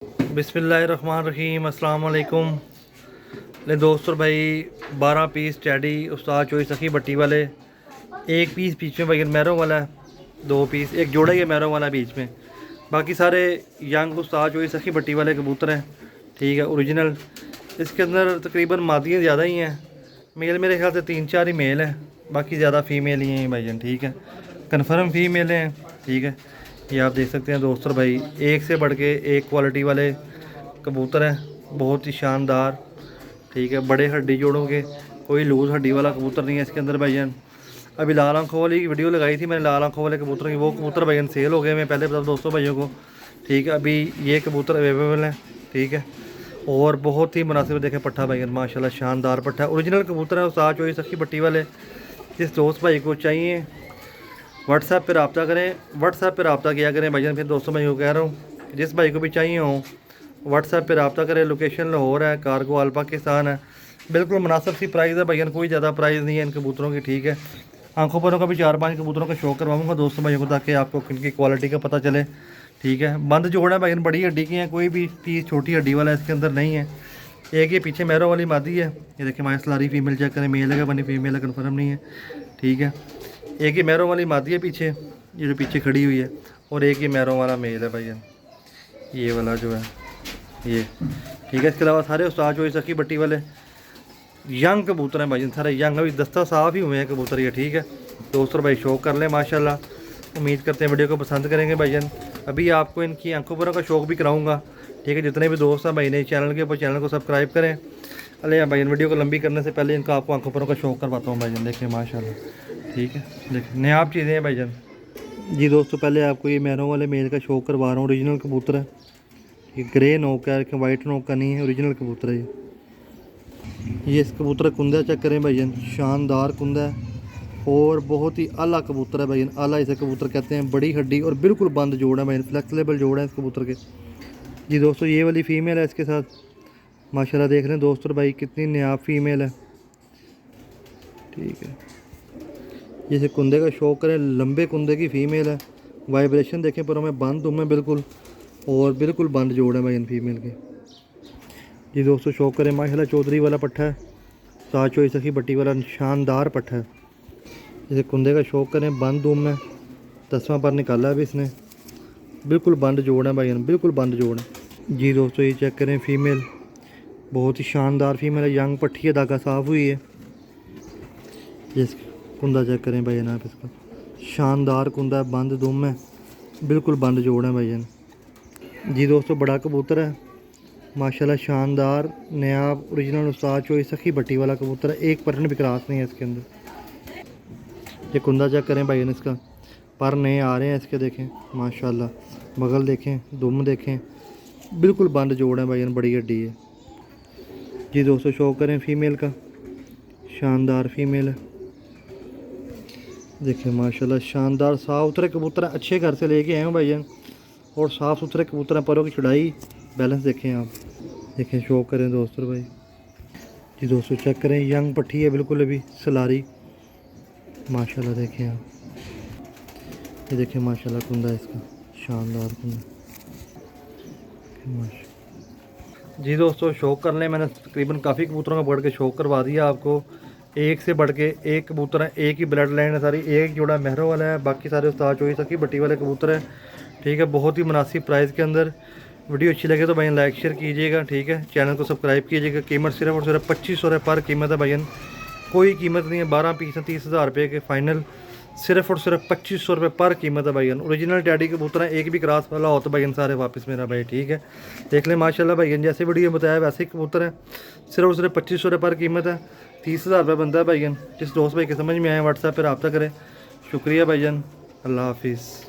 बिस्मिल्लाहिर्रहमानिर्रहीम, अस्सलाम वालेकुम। ले दोस्तों भाई 12 पीस टैडी उस्ताद चॉइस सखी भट्टी वाले, एक पीस बीच में भाई मैरों वाला है, 2 पीस एक जोड़ा ही है मैरों वाला बीच में, बाकी सारे यंग उस्ताद चॉइस सखी भट्टी वाले कबूतर हैं। ठीक है, ओरिजिनल। इसके अंदर तकरीबन मादियाँ ज़्यादा ही हैं, मेल मेरे ख्याल से 3-4 ही मेल हैं, बाकी ज़्यादा फ़ीमेल ही हैं भाईजान। ठीक है, कन्फर्म फ़ीमेल हैं। ठीक है, ये आप देख सकते हैं दोस्तों भाई, एक से बढ़ के एक क्वालिटी वाले कबूतर हैं, बहुत ही शानदार। ठीक है, बड़े हड्डी जोड़ों के, कोई लूज़ हड्डी वाला कबूतर नहीं है इसके अंदर भाईजान। अभी लाल आंखों वाली की वीडियो लगाई थी मैंने, लाल आंखों वाले कबूतर की, वो कबूतर भाईजान सेल हो गए। मैं पहले बता दोस्तों भाइयों को। ठीक है, अभी ये कबूतर अवेलेबल है। ठीक है, और बहुत ही मुनासिब देखें पट्ठा भाईजान, माशाल्लाह शानदार पट्ठा है, ओरिजिनल कबूतर है। उस्ताद चॉइस सखी भट्टी वाले, जिस दोस्त भाई को चाहिए व्हाट्सएप पर रब्ता करें, व्हाट्सएप पर रब्ता किया करें भाईजान। फिर दोस्तों मैं यूँ कह रहा हूँ, जिस भाई को भी चाहिए हो व्हाट्सएप पे रब्ता करें। लोकेशन लाहौर है, कार्गो आल पाकिस्तान है, बिल्कुल मुनासिब सी प्राइस है भैया, कोई ज़्यादा प्राइस नहीं है इन कबूतरों की। ठीक है, आंखों परों का भी 4-5 कबूतरों का शो करवाऊंगा दोस्तों भाइयों को, ताकि आपको इनकी क्वालिटी का पता चले। ठीक है, बंद जोड़ है भाई, बड़ी हड्डी की है, कोई भी पीस छोटी हड्डी वाला इसके अंदर नहीं है। एक ये पीछे मैरों वाली मादी है, ये देखिए माया सलारी फीमेल चेक करें, मेल है बनी फीमेल है कन्फर्म नहीं है। ठीक है, एक ही मैरों वाली मादी है पीछे, ये जो पीछे खड़ी हुई है, और एक ही मैरों वाला मेल है भैया, ये वाला जो है ये। ठीक है, इसके अलावा सारे उस्ताद चॉइस सखी भट्टी वाले यंग कबूतर हैं भाई, सारे यंग, अभी दस्ता साफ ही हुए हैं कबूतर ये। ठीक है दोस्तों भाई, शौक कर लें माशाल्लाह। उम्मीद करते हैं वीडियो को पसंद करेंगे भाईजान। अभी आपको इनकी आंखों परों का शौक भी कराऊंगा। ठीक है, जितने भी दोस्त हैं भाई नए चैनल के ऊपर, चैनल को सब्सक्राइब करें। अरे भाई, वीडियो को लंबी करने से पहले इनका आपको आंखों परों का शौक करवाता हूँ भाईजान, देखिए माशाल्लाह। ठीक है, देखिए नयाब चीज़ें हैं भाईजान जी। दोस्तों पहले आपको ये मैरों वाले मेल का शौक करवा रहा हूँ, ओरिजिनल कबूतर है, ये ग्रे नोक है, वाइट नोक का नहीं है, ओरिजिनल कबूतर है ये इस कबूतर कुंदा चेक करें भाईजान, शानदार कुंदा है, और बहुत ही आला कबूतर है भाईजान, आला इसे कबूतर कहते हैं। बड़ी हड्डी और बिल्कुल बंद जोड़ है भाईजान, फ्लेक्सिबल जोड़ है इस कबूतर के जी। दोस्तों ये वाली फ़ीमेल है इसके साथ, माशाल्लाह देख रहे हैं दोस्तों भाई, कितनी नयाब फीमेल है। ठीक है, जैसे कुंदे का शौक करें, लंबे कुंदे की फ़ीमेल है, वाइब्रेशन देखें पर हमें बंद हूँ मैं बिल्कुल, और बिल्कुल बंद जोड़ है भाई इन फीमेल के जी। दोस्तों शौक करें, माशाल्लाह चौधरी वाला पट्ठा है, उस्ताद चॉइस सखी भट्टी वाला शानदार पट्ठा है। जैसे कुंदे का शौक करें, बंद दूम में 10वां पर निकाला है अभी इसने, बिल्कुल बंद जोड़ है भाई, बिल्कुल बंद जोड़ है जी। दोस्तों ये चेक करें फीमेल, बहुत ही शानदार फीमेल है, यंग पट्टी है, धागा साफ़ हुई है। जिस कुंदा चेक करें भाई आप इसका, शानदार कुंदा है, बंद दुम है, बिल्कुल बंद जोड़ है भाईजान जी। दोस्तों बड़ा कबूतर है माशाल्लाह, शानदार नयाब ओरिजिनल उस्ताद चॉइस सखी भट्टी वाला कबूतर है, 1% भी क्रॉस नहीं है इसके अंदर। ये कुंदा चेक करें भाईजान, इसका पर नए आ रहे हैं इसके, देखें माशाल्लाह, बगल देखें, दुम देखें, बिल्कुल बंद जोड़ है भाईजान, बड़ी हड्डी है जी। दोस्तों शौक करें फीमेल का, शानदार फीमेल है, देखिए माशाल्लाह शानदार साफ़ सुथरे कबूतर हैं, अच्छे घर से लेके आए हैं भाईजान, और साफ़ सुथरे कबूतर हैं, परों की चढ़ाई बैलेंस देखें आप, देखें शौक करें दोस्तों भाई जी। दोस्तों चेक करें, यंग पट्टी है बिल्कुल अभी सलारी, माशाल्लाह देखें आप, ये देखें माशाल्लाह कुंदा इसका, शानदार कुंदा माशा जी। दोस्तों शौक कर लें, मैंने तकरीबन काफ़ी कबूतरों का बढ़ के शौक करवा दिया आपको, एक से बढ़ के एक कबूतर है, एक ही ब्लड लाइन है सारी, एक जोड़ा महरों वाला है, बाकी सारे उस्ताद चॉइस सखी भट्टी वाले कबूतर है। ठीक है, बहुत ही मुनासिब प्राइस के अंदर। वीडियो अच्छी लगे तो भाई लाइक शेयर कीजिएगा। ठीक है, चैनल को सब्सक्राइब कीजिएगा। कीमत सिर्फ और सिर्फ 2500 रुपये पर कीमत है भाईजान, कोई कीमत नहीं है। 12 पीस हैं, 30,000 रुपये के फाइनल, सिर्फ और सिर्फ 2500 रुपये पर कीमत है भाईजान। ओरिजिनल टैडी कबूतर है, एक भी क्रॉस वाला हो तो भाईजान सारे वापस मेरा भाई। ठीक है, देख लें माशाल्लाह भाईजान, जैसे वीडियो बताया वैसे ही कबूतर है, सिर्फ और सिर्फ 2500 रुपये पर कीमत है, 30,000 रुपये बनता है भाईजान। जिस दोस्त भाई के समझ में आए व्हाट्सएप पर रब्ता करें। शुक्रिया भाईजान, अल्लाह हाफिज़।